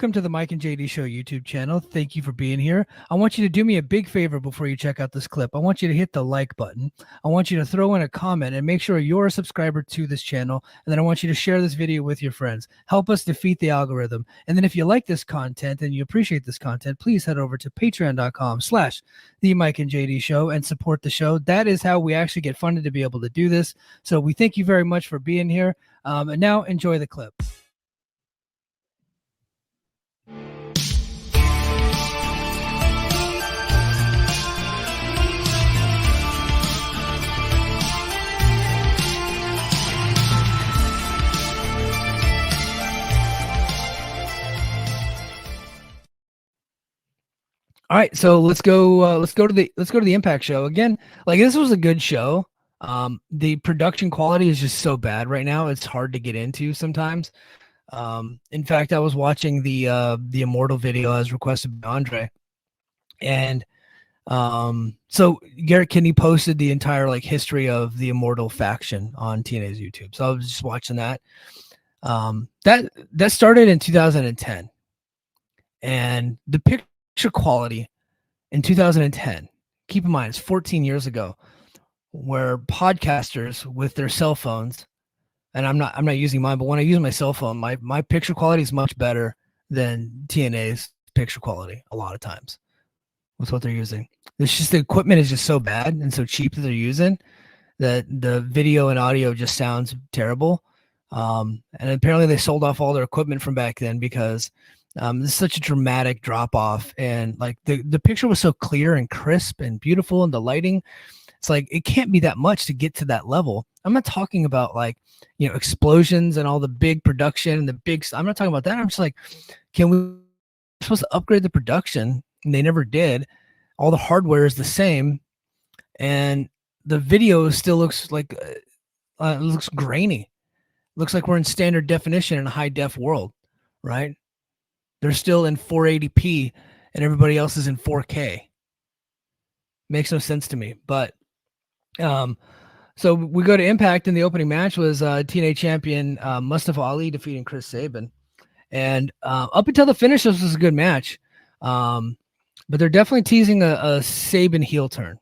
Welcome to the Mike and JD Show YouTube channel. Thank you for being here. I want you to do me a big favor before you check out this clip. I want you to hit the like button. I want you to throw in a comment and make sure you're a subscriber to this channel. And then I want you to share this video with your friends. Help us defeat the algorithm. And then if you like this content and you appreciate this content, please head over to patreon.com/the Mike and JD Show and support the show. That is how we actually get funded to be able to do this. So we thank you very much for being here. And now enjoy the clip. All right, so let's go to the Impact show again. Like, this was a good show. The production quality is just so bad right now; it's hard to get into sometimes. In fact, I was watching the Immortal video as requested by Andre, and so Garrett Kidney posted the entire like history of the Immortal faction on TNA's YouTube. So I was just watching that. That started in 2010, and the picture quality in 2010, keep in mind, it's 14 years ago, where podcasters with their cell phones, and I'm not using mine, but when I use my cell phone, my picture quality is much better than TNA's picture quality a lot of times with what they're using. It's just the equipment is just so bad and so cheap that they're using that the video and audio just sounds terrible. And apparently they sold off all their equipment from back then because this is such a dramatic drop off, and like the picture was so clear and crisp and beautiful, and the lighting, it's like it can't be that much to get to that level. I'm not talking about like, you know, explosions and all the big production and the big, I'm not talking about that. I'm just like, we're supposed to upgrade the production, and they never did. All the hardware is the same, and the video still looks like it looks grainy. Looks like we're in standard definition in a high def world, right? They're still in 480p and everybody else is in 4K. Makes no sense to me. But so we go to Impact, and the opening match was TNA champion Mustafa Ali defeating Chris Sabin. And up until the finish, this was a good match. But they're definitely teasing a Sabin heel turn,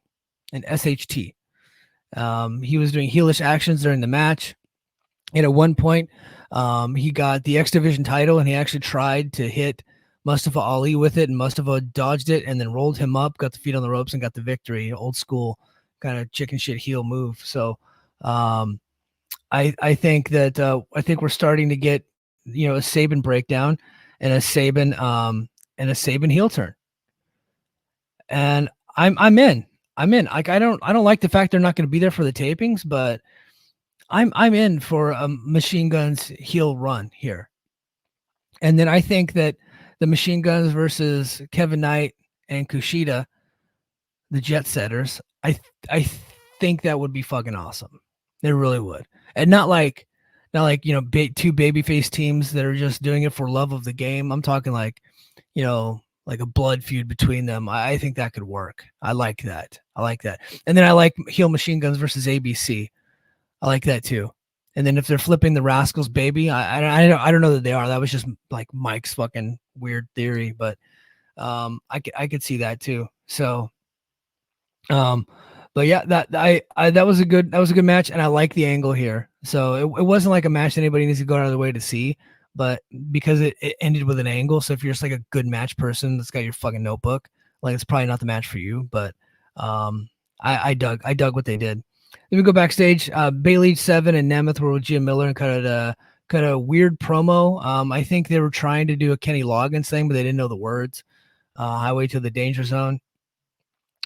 an SHT. He was doing heelish actions during the match. And at one point, he got the X Division title, and he actually tried to hit Mustafa Ali with it, and Mustafa dodged it and then rolled him up, got the feet on the ropes, and got the victory. Old school kind of chicken shit heel move. So I think that I think we're starting to get, you know, a Sabin breakdown and a Sabin heel turn. And I'm in. Like, I don't like the fact they're not going to be there for the tapings, but I'm in for a Machine Guns heel run here. And then I think that the Machine Guns versus Kevin Knight and Kushida, the Jet Setters, I think that would be fucking awesome. They really would. And not like, you know, two babyface teams that are just doing it for love of the game. I'm talking like, you know, like a blood feud between them. I think that could work. I like that. And then I like heel Machine Guns versus ABC. I like that too. And then if they're flipping the Rascalz baby, I don't know that they are. That was just like Mike's fucking weird theory, but I could see that too. So but yeah, that was a good match, and I like the angle here. So it wasn't like a match that anybody needs to go out of their way to see, but because it ended with an angle, so if you're just like a good match person that's got your fucking notebook, like, it's probably not the match for you. But I dug what they did. Then we go backstage. Bailey, Seven, and Nemeth were with Gia Miller and cut a weird promo. I think they were trying to do a Kenny Loggins thing, but they didn't know the words. Highway to the Danger Zone.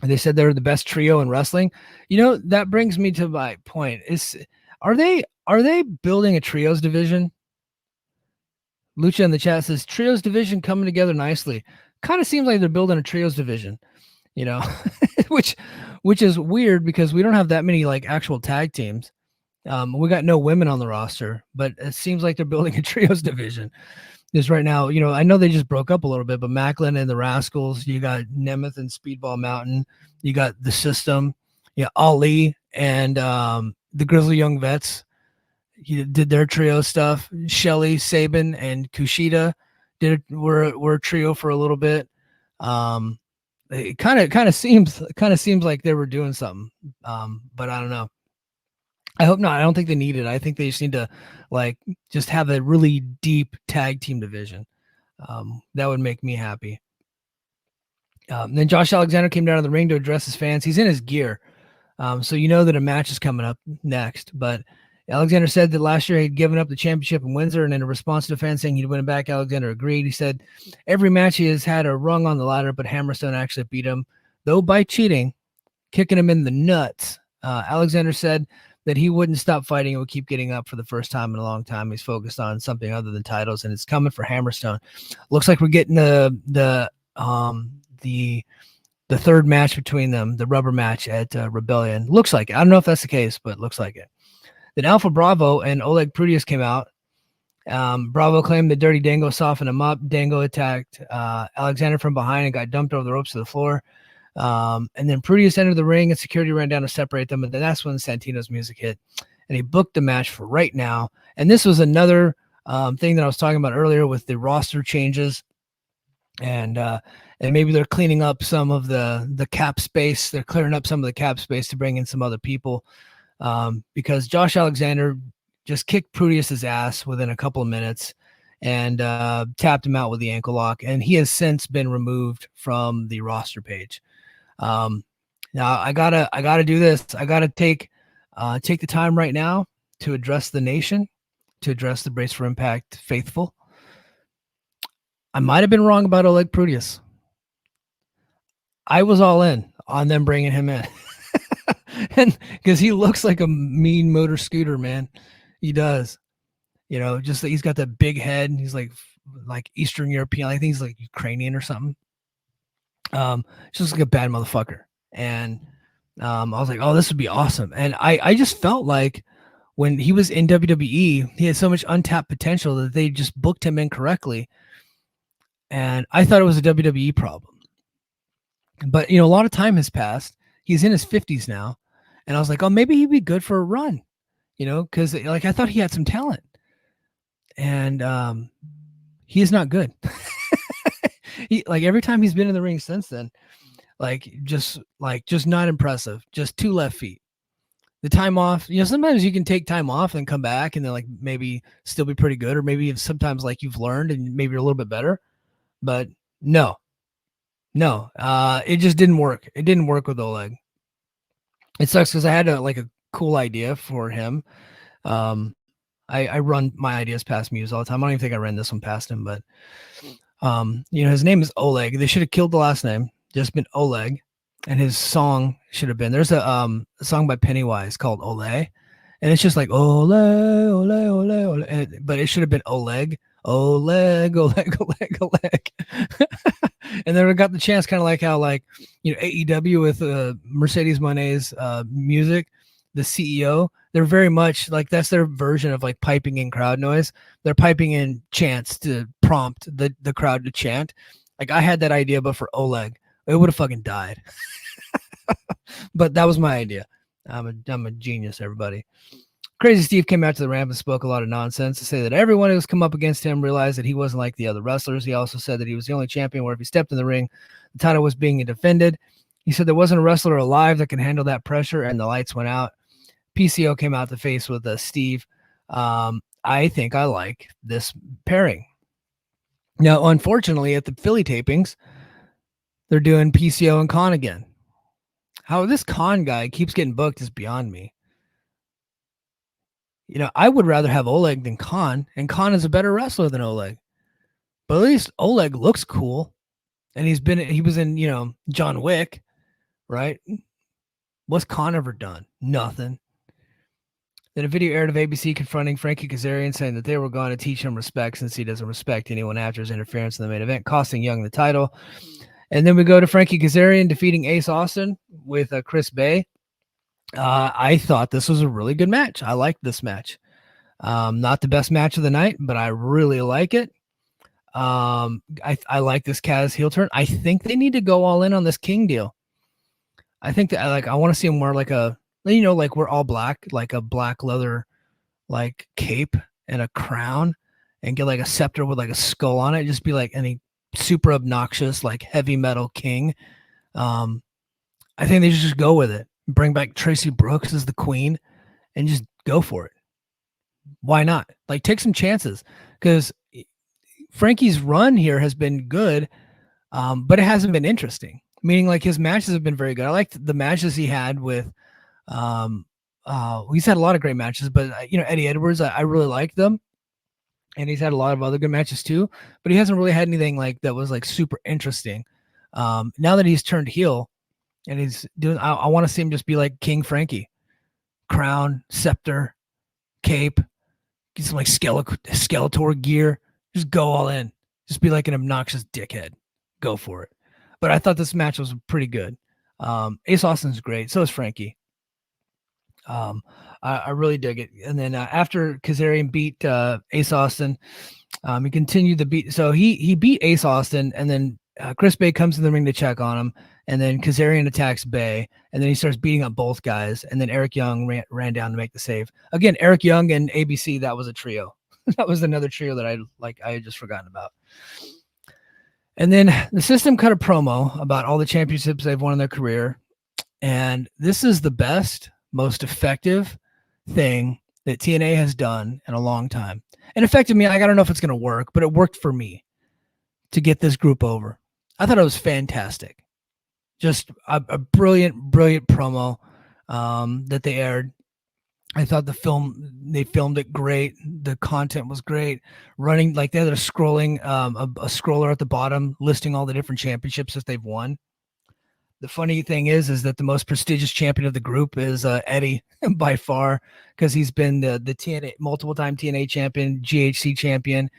And they said they were the best trio in wrestling. You know, that brings me to my point. Are they building a trios division? Lucha in the chat says trios division coming together nicely. Kind of seems like they're building a trios division, you know, which is weird because we don't have that many like actual tag teams. We got no women on the roster, but it seems like they're building a trios division. Because right now, you know, I know they just broke up a little bit, but Maclin and the Rascalz, you got Nemeth and Speedball Mountain, you got the System, yeah, Ali and the Grizzly Young Vets. He did their trio stuff. Shelly, Sabin, and Kushida were a trio for a little bit. It kind of seems like they were doing something. But I don't know. I hope not. I don't think they need it. I think they just need to like just have a really deep tag team division. That would make me happy. Then Josh Alexander came down to the ring to address his fans. He's in his gear. So you know that a match is coming up next. But Alexander said that last year he'd given up the championship in Windsor, and in a response to the fans saying he'd win it back, Alexander agreed. He said every match he has had a rung on the ladder, but Hammerstone actually beat him, though by cheating, kicking him in the nuts. Alexander said that he wouldn't stop fighting and would keep getting up for the first time in a long time. He's focused on something other than titles, and it's coming for Hammerstone. Looks like we're getting the third match between them, the rubber match at Rebellion. Looks like it. I don't know if that's the case, but looks like it. Then Alpha Bravo and Oleg Prutius came out. Bravo claimed that Dirty Dango softened him up. Dango attacked Alexander from behind and got dumped over the ropes to the floor. And then Prutius entered the ring and security ran down to separate them. And then that's when Santino's music hit. And he booked the match for right now. And this was another thing that I was talking about earlier with the roster changes. And maybe they're cleaning up some of the cap space. They're clearing up some of the cap space to bring in some other people. Because Josh Alexander just kicked Prutius's ass within a couple of minutes and tapped him out with the ankle lock. And he has since been removed from the roster page. Now I gotta do this. I gotta take the time right now to address the nation, to address the Brace for Impact faithful. I might have been wrong about Oleg Prutius. I was all in on them bringing him in. And because he looks like a mean motor scooter, man. He does. You know, just he's got that big head. He's like Eastern European. I think he's like Ukrainian or something. Just like a bad motherfucker. And I was like, oh, this would be awesome. And I just felt like when he was in WWE, he had so much untapped potential that they just booked him incorrectly. And I thought it was a WWE problem. But, you know, a lot of time has passed. He's in his 50s now. And I was like, oh, maybe he'd be good for a run, you know, because like I thought he had some talent. And he is not good. He like every time he's been in the ring since then, just not impressive. Just 2 left feet. The time off, you know, sometimes you can take time off and come back and then like maybe still be pretty good, or maybe sometimes like you've learned and maybe you're a little bit better. But no, it just didn't work. It didn't work with Oleg. It sucks because I had a cool idea for him. I run my ideas past Muse all the time. I don't even think I ran this one past him, but you know, his name is Oleg. They should have killed the last name, just been Oleg, and his song should have been. There's a song by Pennywise called Ole, and it's just like Ole, Ole, Ole, Ole, but it should have been Oleg. Oleg. And then we got the chance, kind of like how, like, you know, AEW with Mercedes Monet's music, the CEO, they're very much like that's their version of like piping in crowd noise. They're piping in chants to prompt the crowd to chant. Like I had that idea, but for Oleg, it would have fucking died. But that was my idea. I'm a genius, everybody. Crazy Steve came out to the ramp and spoke a lot of nonsense to say that everyone who's come up against him realized that he wasn't like the other wrestlers. He also said that he was the only champion where if he stepped in the ring, the title was being defended. He said there wasn't a wrestler alive that can handle that pressure, and the lights went out. PCO came out to face with Steve. I think I like this pairing. Now, unfortunately, at the Philly tapings, they're doing PCO and Khan again. How this Khan guy keeps getting booked is beyond me. You know, I would rather have Oleg than Khan, and Khan is a better wrestler than Oleg. But at least Oleg looks cool, and he was in, you know, John Wick, right? What's Khan ever done? Nothing. Then a video aired of ABC confronting Frankie Kazarian, saying that they were going to teach him respect since he doesn't respect anyone after his interference in the main event, costing Young the title. And then we go to Frankie Kazarian defeating Ace Austin with Chris Bay. I thought this was a really good match. I liked this match. Not the best match of the night, but I really like it. I like this Kaz heel turn. I think they need to go all in on this King deal. I think that I want to see him wear like a, you know, like we're all black, like a black leather, like cape and a crown, and get like a scepter with like a skull on it. Just be like any super obnoxious, like heavy metal king. I think they should just go with it. Bring back Tracy Brooks as the queen and just go for it. Why not? Like, take some chances, because Frankie's run here has been good, but it hasn't been interesting. Meaning, like, his matches have been very good. I liked the matches he had with, he's had a lot of great matches, but Eddie Edwards, I really liked them, and he's had a lot of other good matches too. But he hasn't really had anything like that was like super interesting. Now that he's turned heel, and he's doing, I want to see him just be like King Frankie, crown, scepter, cape, get some like Skeletor gear, just go all in, just be like an obnoxious dickhead, go for it. But I thought this match was pretty good. Ace Austin's great, so is Frankie. I really dig it. And then after Kazarian beat Ace Austin, he continued the beat. So he beat Ace Austin, and then Chris Bay comes in the ring to check on him, and then Kazarian attacks Bay, and then he starts beating up both guys, and then Eric Young ran down to make the save. Again, Eric Young and ABC, that was a trio. That was another trio that I had just forgotten about. And then the System cut a promo about all the championships they've won in their career, and this is the best, most effective thing that TNA has done in a long time. And affected me, like, I don't know if it's going to work, but it worked for me to get this group over. I thought it was fantastic. Just a brilliant, brilliant promo that they aired. I thought they filmed it great. The content was great. Running, like, they had a scrolling, a scroller at the bottom listing all the different championships that they've won. The funny thing is that the most prestigious champion of the group is Eddie by far, because he's been the TNA multiple time TNA champion, GHC champion,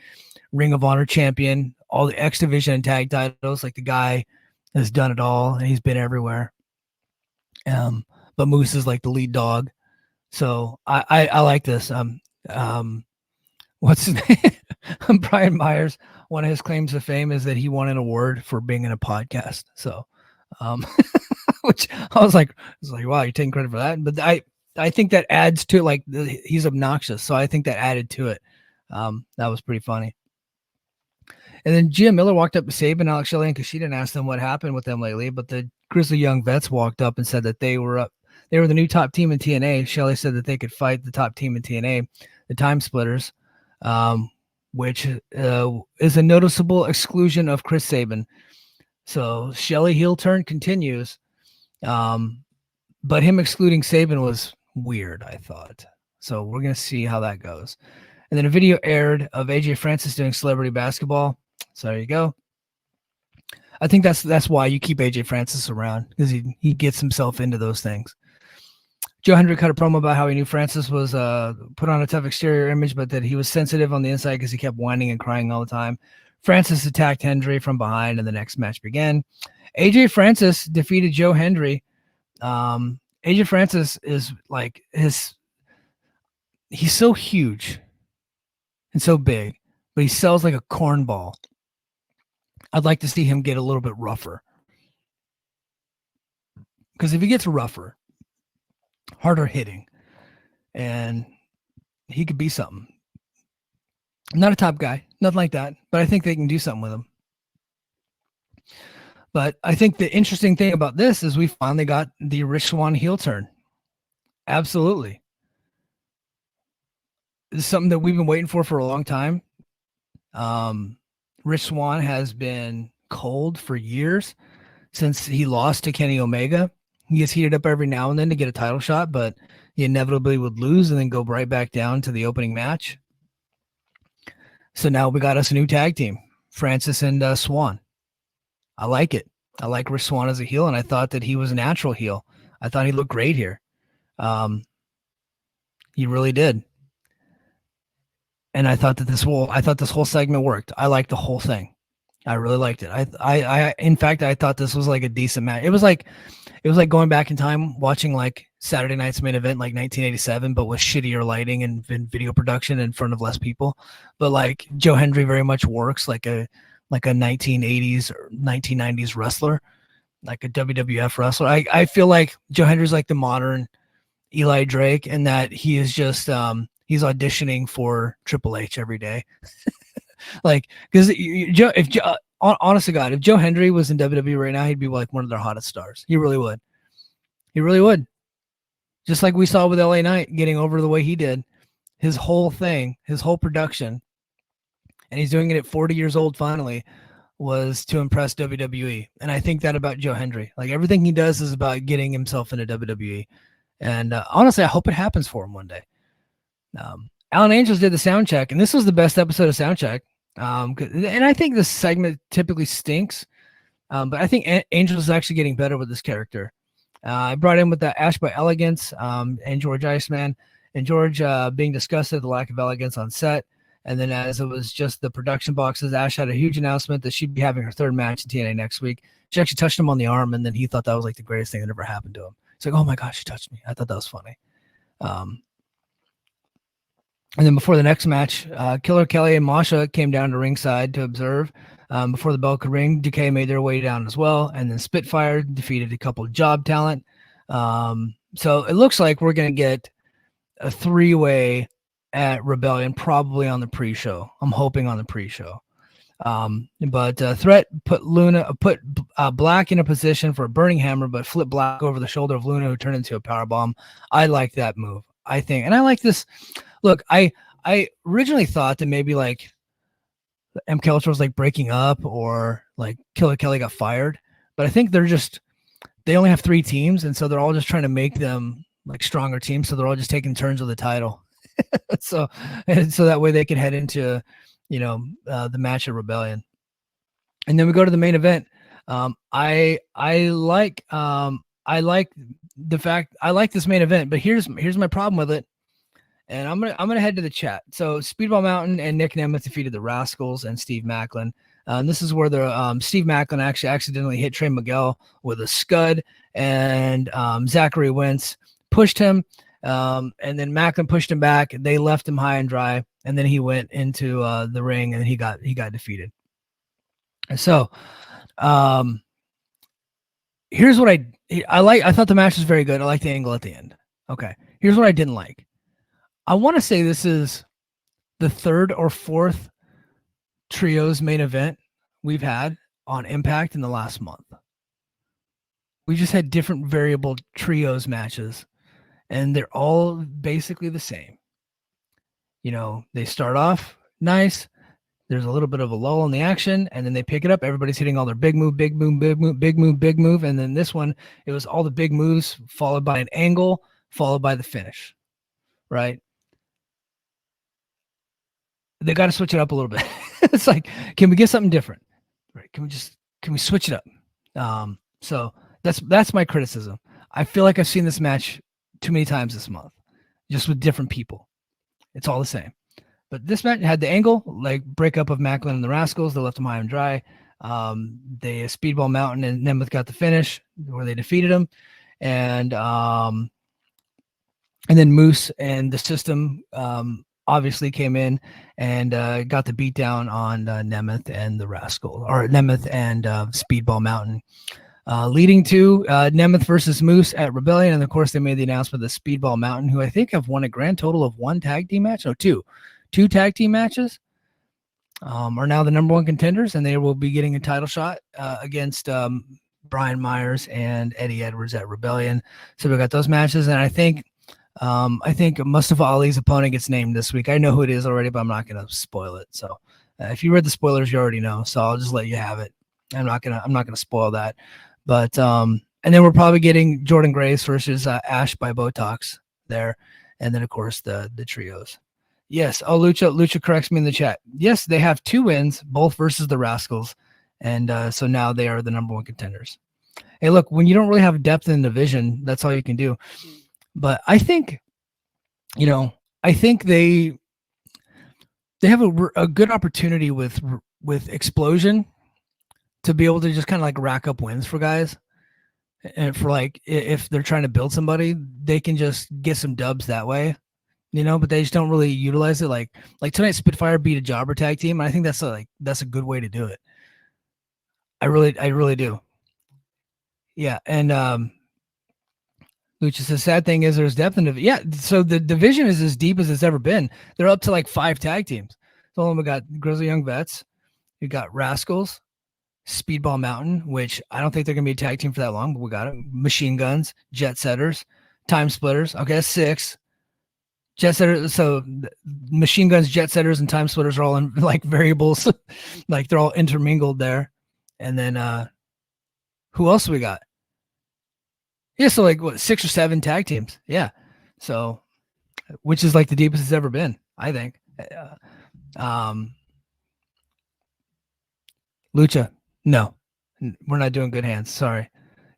Ring of Honor champion, all the X Division and tag titles. Like, the guy has done it all, and he's been everywhere. But Moose is like the lead dog. So I like this. What's his name? Brian Myers. One of his claims to fame is that he won an award for being in a podcast. So, which I was like, wow, you're taking credit for that. But I think that adds to it. Like, he's obnoxious, so I think that added to it. That was pretty funny. And then Gia Miller walked up to Sabin, Alex Shelley, because she didn't ask them what happened with them lately. But the Grizzly Young Vets walked up and said that they were the new top team in TNA. Shelley said that they could fight the top team in TNA, the Time Splitters, which is a noticeable exclusion of Chris Sabin. So Shelley heel turn continues, but him excluding Sabin was weird, I thought. So we're going to see how that goes. And then a video aired of AJ Francis doing celebrity basketball. So there you go. I think that's why you keep AJ Francis around, because he gets himself into those things. Joe Hendry cut a promo about how he knew Francis was put on a tough exterior image, but that he was sensitive on the inside because he kept whining and crying all the time. Francis attacked Hendry from behind, and the next match began. AJ Francis defeated Joe Hendry. AJ Francis is like he's so huge and so big, but he sells like a cornball. I'd like to see him get a little bit rougher. Because if he gets rougher, harder hitting, and he could be something. Not a top guy, nothing like that, but I think they can do something with him. But I think the interesting thing about this is we finally got the Rich Swann heel turn. Absolutely. This is something that we've been waiting for a long time. Rich Swann has been cold for years since he lost to Kenny Omega. He gets heated up every now and then to get a title shot, but he inevitably would lose and then go right back down to the opening match. So now we got us a new tag team, Francis and Swann. I like it. I like Rich Swann as a heel, and I thought that he was a natural heel. I thought he looked great here. He really did. And I thought that this whole segment worked. I liked the whole thing. I really liked it. In fact, I thought this was like a decent match. It was like going back in time, watching like Saturday Night's Main Event, like 1987, but with shittier lighting and video production in front of less people. But like Joe Hendry very much works like a 1980s or 1990s wrestler, like a WWF wrestler. I feel like Joe Hendry's like the modern Eli Drake, and that he is just he's auditioning for Triple H every day. Like, because Joe, if honest to God, if Joe Hendry was in WWE right now, he'd be like one of their hottest stars. He really would. He really would. Just like we saw with LA Knight getting over the way he did. His whole thing, his whole production, and he's doing it at 40 years old finally, was to impress WWE. And I think that about Joe Hendry. Like, everything he does is about getting himself into WWE. And honestly, I hope it happens for him one day. Alan Angels did the sound check, and this was the best episode of sound check. And I think this segment typically stinks, but I think Angels is actually getting better with this character. I brought in with the Ash by Elegance and George Iceman, and George being disgusted at the lack of elegance on set. And then as it was just the production boxes, Ash had a huge announcement that she'd be having her third match in TNA next week. She actually touched him on the arm, and then he thought that was like the greatest thing that ever happened to him. He's like, oh my gosh, she touched me. I thought that was funny. And then before the next match, Killer Kelly and Masha came down to ringside to observe. Before the bell could ring, Decay made their way down as well. And then Spitfire defeated a couple of job talent. So it looks like we're going to get a three-way at Rebellion, probably on the pre-show. I'm hoping on the pre-show. But Threat put Black in a position for a burning hammer, but flipped Black over the shoulder of Luna, who turned into a powerbomb. I like that move, I think. And I like this. Look, I originally thought that maybe like MK Ultra was like breaking up, or like Killer Kelly got fired, but I think they only have 3 teams, and so they're all just trying to make them like stronger teams, so they're all just taking turns with the title. so that way they can head into the match at Rebellion. And then we go to the main event. I like this main event, but here's my problem with it. And I'm gonna head to the chat. So Speedball Mountain and Nic Nemeth defeated the Rascalz and Steve Maclin. This is where the Steve Maclin actually accidentally hit Trey Miguel with a scud, and Zachary Wentz pushed him, and then Maclin pushed him back. They left him high and dry, and then he went into the ring, and he got defeated. So here's what I like. I thought the match was very good. I like the angle at the end. Okay, here's what I didn't like. I want to say this is the 3rd or 4th trios main event we've had on Impact in the last month. We just had different variable trios matches, and they're all basically the same. They start off nice. There's a little bit of a lull in the action, and then they pick it up. Everybody's hitting all their big move, big move, big move, big move, big move. And then this one, it was all the big moves followed by an angle, followed by the finish, right? They got to switch it up a little bit. It's like, can we get something different? Right? Can we switch it up? So that's my criticism. I feel like I've seen this match too many times this month, just with different people. It's all the same. But this match had the angle, like breakup of Maclin and the Rascalz. They left him high and dry. They Speedball Mountain and Nemeth got the finish where they defeated him. And then Moose and the System obviously came in and got the beat down on Nemeth and the Rascalz, or Nemeth and Speedball Mountain, leading to Nemeth versus Moose at Rebellion. And of course, they made the announcement that Speedball Mountain, who I think have won a grand total of 1 tag team match, no, two tag team matches, are now the number 1 contenders, and they will be getting a title shot against Brian Myers and Eddie Edwards at Rebellion. So we got those matches, and I think Mustafa Ali's opponent gets named this week. I know who it is already, but I'm not going to spoil it. So if you read the spoilers, you already know. So I'll just let you have it. I'm not gonna spoil that. But and then we're probably getting Jordan Grace versus Ash by Botox there, and then of course the trios. Yes. Oh, Lucha corrects me in the chat. Yes, they have 2 wins, both versus the Rascalz, and so now they are the number 1 contenders. Hey, look, when you don't really have depth in the division, that's all you can do. But I think, they have a good opportunity with Explosion to be able to just kind of like rack up wins for guys. And for like, if they're trying to build somebody, they can just get some dubs that way, but they just don't really utilize it. Like tonight, Spitfire beat a jobber tag team. And I think that's a good way to do it. I really do. Yeah. And Lucha says, sad thing is there's depth in it. Yeah, so the division is as deep as it's ever been. They're up to like 5 tag teams. So we got Grizzly Young Vets. We got Rascalz, Speedball Mountain, which I don't think they're going to be a tag team for that long, but we got it. Machine Guns, Jet Setters, Time Splitters. Okay, that's 6. Jet Setters. So Machine Guns, Jet Setters, and Time Splitters are all in like variables. Like they're all intermingled there. And then who else we got? Yeah, so like what, 6 or 7 tag teams. Yeah. So, which is like the deepest it's ever been, I think. Lucha, no, we're not doing good hands. Sorry.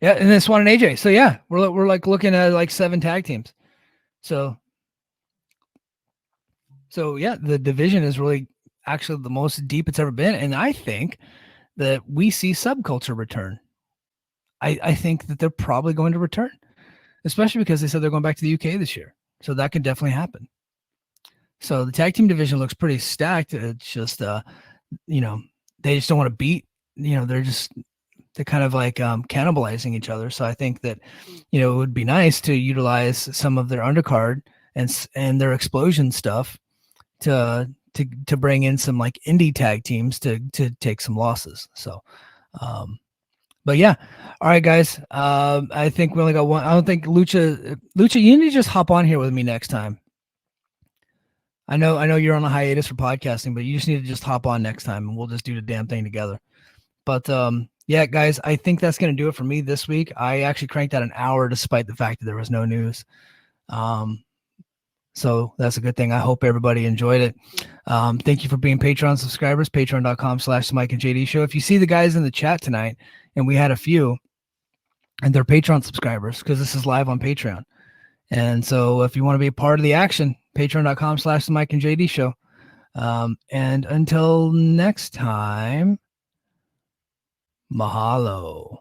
Yeah, and then Swan and AJ. So yeah, we're like looking at like 7 tag teams. So yeah, the division is really actually the most deep it's ever been, and I think that we see subculture return. I think that they're probably going to return, especially because they said they're going back to the UK this year. So that could definitely happen. So the tag team division looks pretty stacked. It's just, you know, they just don't want to beat, they're kind of like cannibalizing each other. So I think that, it would be nice to utilize some of their undercard and their explosion stuff to bring in some like indie tag teams to take some losses. So, but yeah. All right, guys. I think we only got one. I don't think Lucha, you need to just hop on here with me next time. I know you're on a hiatus for podcasting, but you just need to just hop on next time and we'll just do the damn thing together. But yeah, guys, I think that's going to do it for me this week. I actually cranked out an hour despite the fact that there was no news. So that's a good thing. I hope everybody enjoyed it. Thank you for being Patreon subscribers, patreon.com/TheMikeandJD Show. If you see the guys in the chat tonight, and we had a few, and they're Patreon subscribers because this is live on Patreon. And so if you want to be a part of the action, patreon.com/TheMikeandJD Show. And until next time, mahalo.